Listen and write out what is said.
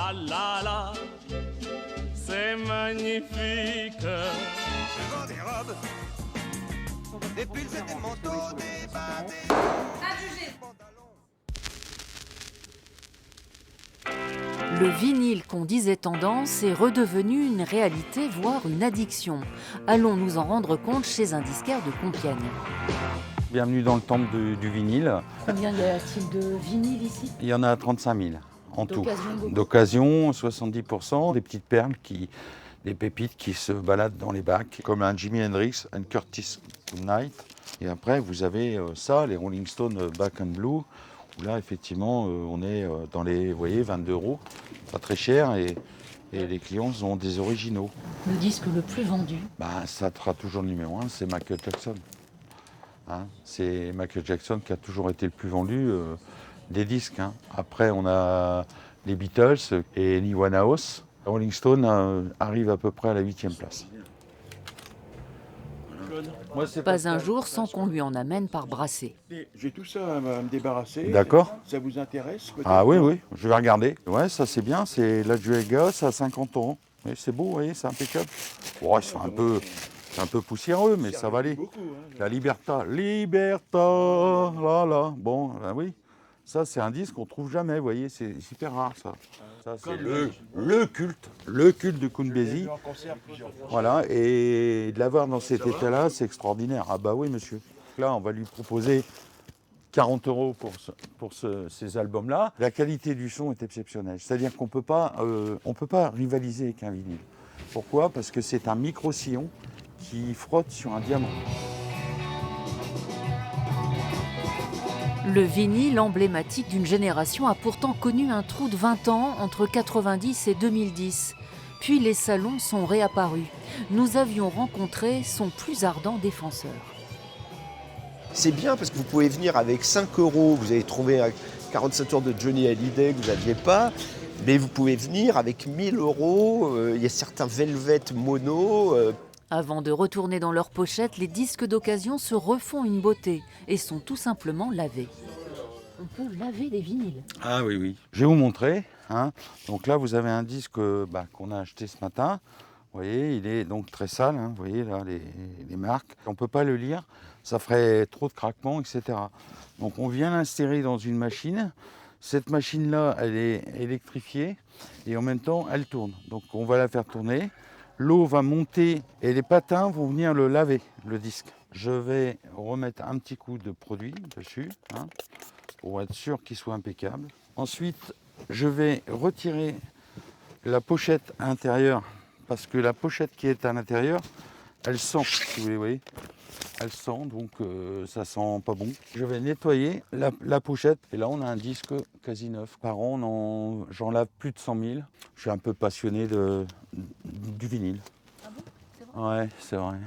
la la la, c'est magnifique. Je vends des robes, des pulls et des manteaux, des bas, des pantalons. Le vinyle qu'on disait tendance est redevenu une réalité, voire une addiction. Allons nous en rendre compte chez un disquaire de Compiègne. Bienvenue dans le temple du vinyle. Combien y a-t-il de vinyles ici ? Il y en a 35 000 en tout. D'occasion, beaucoup. D'occasion, 70%, des petites perles, des pépites qui se baladent dans les bacs, comme un Jimi Hendrix, un Curtis Knight. Et après, vous avez ça, les Rolling Stones Back and Blue, où là, effectivement, on est dans les, vous voyez, 22 €, pas très cher, et les clients ont des originaux. Le disque le plus vendu. Ça sera toujours le numéro 1, c'est Michael Jackson. C'est Michael Jackson qui a toujours été le plus vendu des disques. Après, on a les Beatles et Amy Winehouse. Rolling Stone arrive à peu près à la 8e place. Moi, Pas un jour sans qu'on lui en amène par brassée. J'ai tout ça à me débarrasser. D'accord. Ça vous intéresse peut-être? Ah oui, je vais regarder. Ouais, ça c'est bien, c'est la Juega, c'est à 50 €. Mais c'est beau, vous voyez, c'est impeccable. Ouais, c'est un peu poussiéreux, mais ça va aller. La Liberta, là. Bon, ben oui. Ça, c'est un disque qu'on trouve jamais, vous voyez, c'est super rare, ça. Ça, c'est le culte de Count Basie. Voilà, et de l'avoir dans cet état-là, c'est extraordinaire. Ah bah oui, monsieur. Là, on va lui proposer 40 € pour ces albums-là. La qualité du son est exceptionnelle. C'est-à-dire qu'on peut pas rivaliser avec un vinyle. Pourquoi ? Parce que c'est un micro-sillon qui frotte sur un diamant. Le vinyle, emblématique d'une génération, a pourtant connu un trou de 20 ans entre 90 et 2010. Puis les salons sont réapparus. Nous avions rencontré son plus ardent défenseur. C'est bien parce que vous pouvez venir avec 5 €, vous allez trouver 47 tours de Johnny Hallyday que vous n'aviez pas, mais vous pouvez venir avec 1000 €, il y a certains Velvet mono. Avant de retourner dans leur pochette, les disques d'occasion se refont une beauté et sont tout simplement lavés. On peut laver des vinyles. Ah oui. Je vais vous montrer. Donc là, vous avez un disque qu'on a acheté ce matin. Vous voyez, il est donc très sale. Vous voyez là les marques. On ne peut pas le lire. Ça ferait trop de craquements, etc. Donc on vient l'insérer dans une machine. Cette machine-là, elle est électrifiée et en même temps, elle tourne. Donc on va la faire tourner. L'eau va monter et les patins vont venir le laver, le disque. Je vais remettre un petit coup de produit dessus pour être sûr qu'il soit impeccable. Ensuite, je vais retirer la pochette intérieure parce que la pochette qui est à l'intérieur, elle sent, si vous voyez. Elle sent, donc ça sent pas bon. Je vais nettoyer la pochette et là on a un disque quasi neuf. Par an, j'en lave plus de 100 000. Je suis un peu passionné du vinyle. Ah bon ? C'est vrai ? Ouais, c'est vrai.